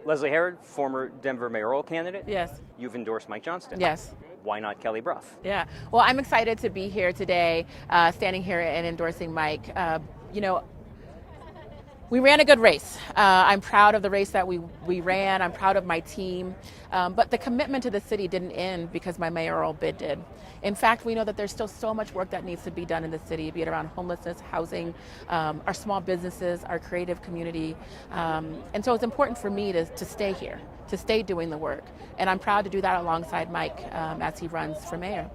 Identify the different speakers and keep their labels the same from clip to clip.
Speaker 1: Leslie Herod, former Denver mayoral candidate.
Speaker 2: Yes.
Speaker 1: You've endorsed Mike Johnston.
Speaker 2: Yes.
Speaker 1: Why not Kelly Brough?
Speaker 2: Yeah. Well, I'm excited to be here today, standing here and endorsing Mike. We ran a good race. I'm proud of the race that we ran. I'm proud of my team. But the commitment to the city didn't end because my mayoral bid did. In fact, we know that there's still so much work that needs to be done in the city, be it around homelessness, housing, our small businesses, our creative community. And so it's important for me to stay here, to stay doing the work. And I'm proud to do that alongside Mike as he runs for mayor.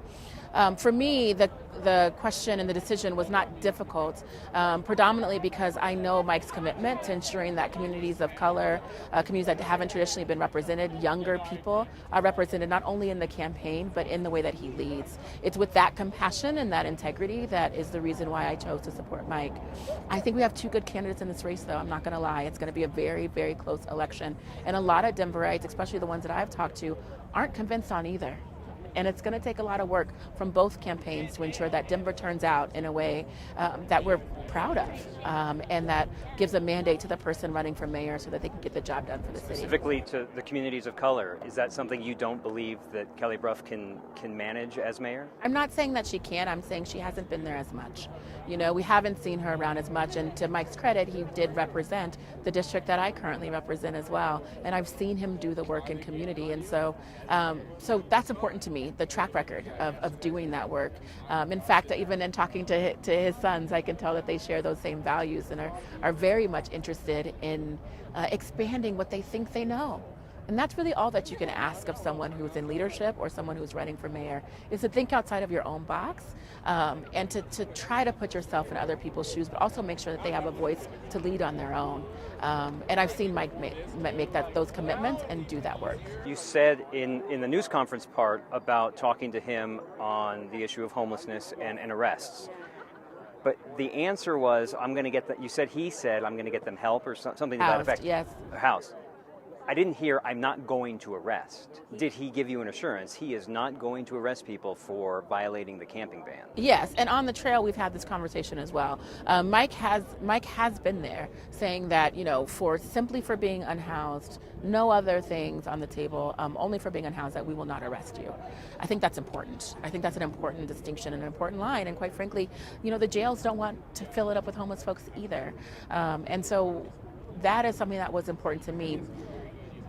Speaker 2: For me, the question and the decision was not difficult, predominantly because I know Mike's commitment to ensuring that communities of color, communities that haven't traditionally been represented, younger people are represented not only in the campaign, but in the way that he leads. It's with that compassion and that integrity that is the reason why I chose to support Mike. I think we have two good candidates in this race, though. I'm not going to lie. It's going to be a very, very close election. And a lot of Denverites, especially the ones that I've talked to, aren't convinced on either. And it's going to take a lot of work from both campaigns to ensure that Denver turns out in a way that we're proud of, and that gives a mandate to the person running for mayor so that they can get the job done for the city.
Speaker 1: Specifically to the communities of color, is that something you don't believe that Kelly Brough can manage as mayor?
Speaker 2: I'm not saying that she can. I'm saying she hasn't been there as much. You know, we haven't seen her around as much. And to Mike's credit, he did represent the district that I currently represent as well. And I've seen him do the work in community. And so that's important to me, the track record of doing that work. In fact, even in talking to his sons, I can tell that they share those same values and are very much interested in expanding what they think they know. And that's really all that you can ask of someone who's in leadership or someone who's running for mayor, is to think outside of your own box, and to try to put yourself in other people's shoes, but also make sure that they have a voice to lead on their own. And I've seen Mike make those commitments and do that work. You
Speaker 1: said in the news conference part about talking to him on the issue of homelessness and arrests. But the answer was, I'm going to get he said, I'm going to get them help or something to that effect.
Speaker 2: Yes.
Speaker 1: House. I didn't hear, I'm not going to arrest. Did he give you an assurance he is not going to arrest people for violating the camping ban?
Speaker 2: Yes, and on the trail we've had this conversation as well. Mike has been there saying that, simply for being unhoused, no other things on the table, only for being unhoused, that we will not arrest you. I think that's important. I think that's an important distinction and an important line. And quite frankly, the jails don't want to fill it up with homeless folks either. And so that is something that was important to me.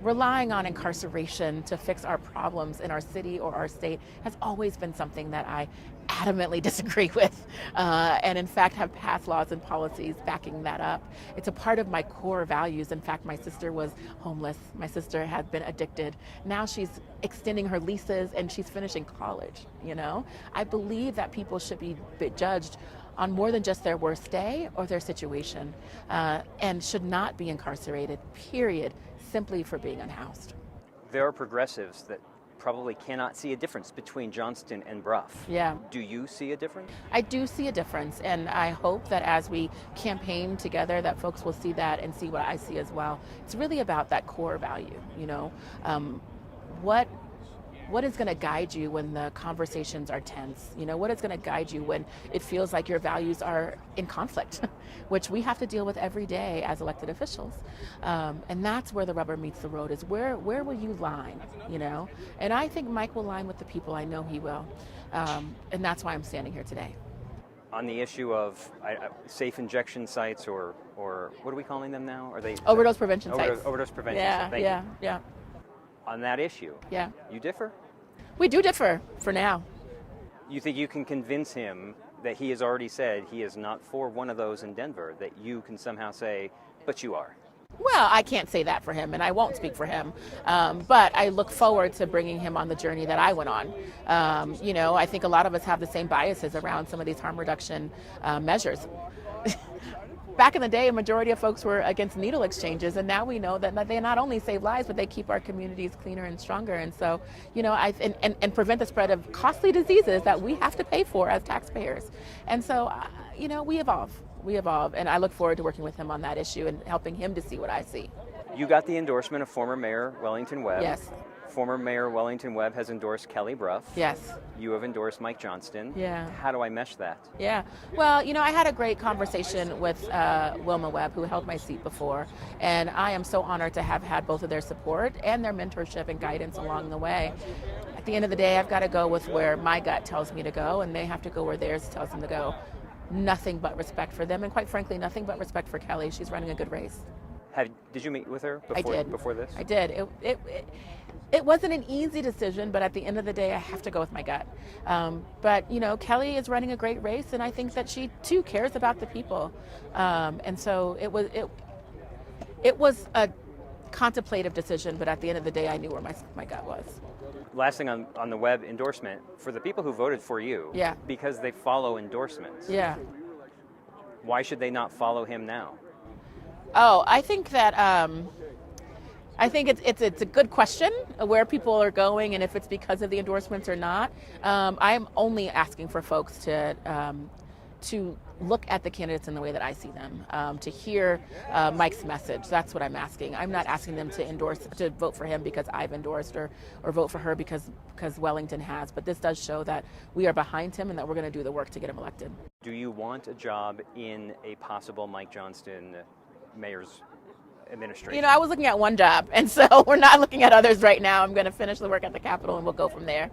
Speaker 2: Relying on incarceration to fix our problems in our city or our state has always been something that I adamantly disagree with, and in fact have passed laws and policies backing that up. It's a part of my core values. In fact, my sister was homeless. My sister had been addicted. Now she's extending her leases and she's finishing college. I believe that people should be judged on more than just their worst day or their situation, and should not be incarcerated, period, simply for being unhoused.
Speaker 1: There are progressives that probably cannot see a difference between Johnston and Brough.
Speaker 2: Yeah.
Speaker 1: Do you see a difference? I
Speaker 2: do see a difference, and I hope that as we campaign together that folks will see that and see what I see as well. It's really about that core value, what is going to guide you when the conversations are tense? What is going to guide you when it feels like your values are in conflict, which we have to deal with every day as elected officials. And that's where the rubber meets the road, is where will you line, And I think Mike will line with the people. I know he will. And that's why I'm standing here today.
Speaker 1: On the issue of safe injection sites, or what are we calling them now? Are they
Speaker 2: overdose prevention sites?
Speaker 1: Overdose prevention sites.
Speaker 2: Yeah.
Speaker 1: On that issue,
Speaker 2: yeah,
Speaker 1: you differ?
Speaker 2: We do differ for now.
Speaker 1: You think you can convince him that he has already said he is not for one of those in Denver, that you can somehow say, but you are?
Speaker 2: Well, I can't say that for him, and I won't speak for him. But I look forward to bringing him on the journey that I went on. I think a lot of us have the same biases around some of these harm reduction measures. Back in the day, a majority of folks were against needle exchanges, and now we know that they not only save lives, but they keep our communities cleaner and stronger. And so, and prevent the spread of costly diseases that we have to pay for as taxpayers. And so, we evolve, and I look forward to working with him on that issue and helping him to see what I see.
Speaker 1: You got the endorsement of former Mayor Wellington Webb.
Speaker 2: Yes.
Speaker 1: Former Mayor Wellington Webb has endorsed Kelly Brough.
Speaker 2: Yes.
Speaker 1: You have endorsed Mike Johnston.
Speaker 2: Yeah.
Speaker 1: How do I mesh that?
Speaker 2: Yeah. Well, I had a great conversation with Wilma Webb, who held my seat before, and I am so honored to have had both of their support and their mentorship and guidance along the way. At the end of the day, I've got to go with where my gut tells me to go, and they have to go where theirs tells them to go. Nothing but respect for them, and quite frankly, nothing but respect for Kelly. She's running a good race.
Speaker 1: Did you meet with her before,
Speaker 2: I did.
Speaker 1: Before this?
Speaker 2: I did. It wasn't an easy decision, but at the end of the day, I have to go with my gut. But Kelly is running a great race, and I think that she too cares about the people. And so it was a contemplative decision, but at the end of the day, I knew where my gut was.
Speaker 1: Last thing on the Webb endorsement, for the people who voted for you,
Speaker 2: Yeah.
Speaker 1: because they follow endorsements,
Speaker 2: Yeah.
Speaker 1: why should they not follow him now?
Speaker 2: Oh, I think that I think it's a good question where people are going and if it's because of the endorsements or not. I'm only asking for folks to look at the candidates in the way that I see them, to hear Mike's message. That's what I'm asking. I'm not asking them to vote for him because I've endorsed or vote for her because Wellington has. But this does show that we are behind him and that we're going to do the work to get him elected.
Speaker 1: Do you want a job in a possible Mike Johnston mayor's administration?
Speaker 2: I was looking at one job, and so we're not looking at others right now. I'm going to finish the work at the Capitol, and we'll go from there.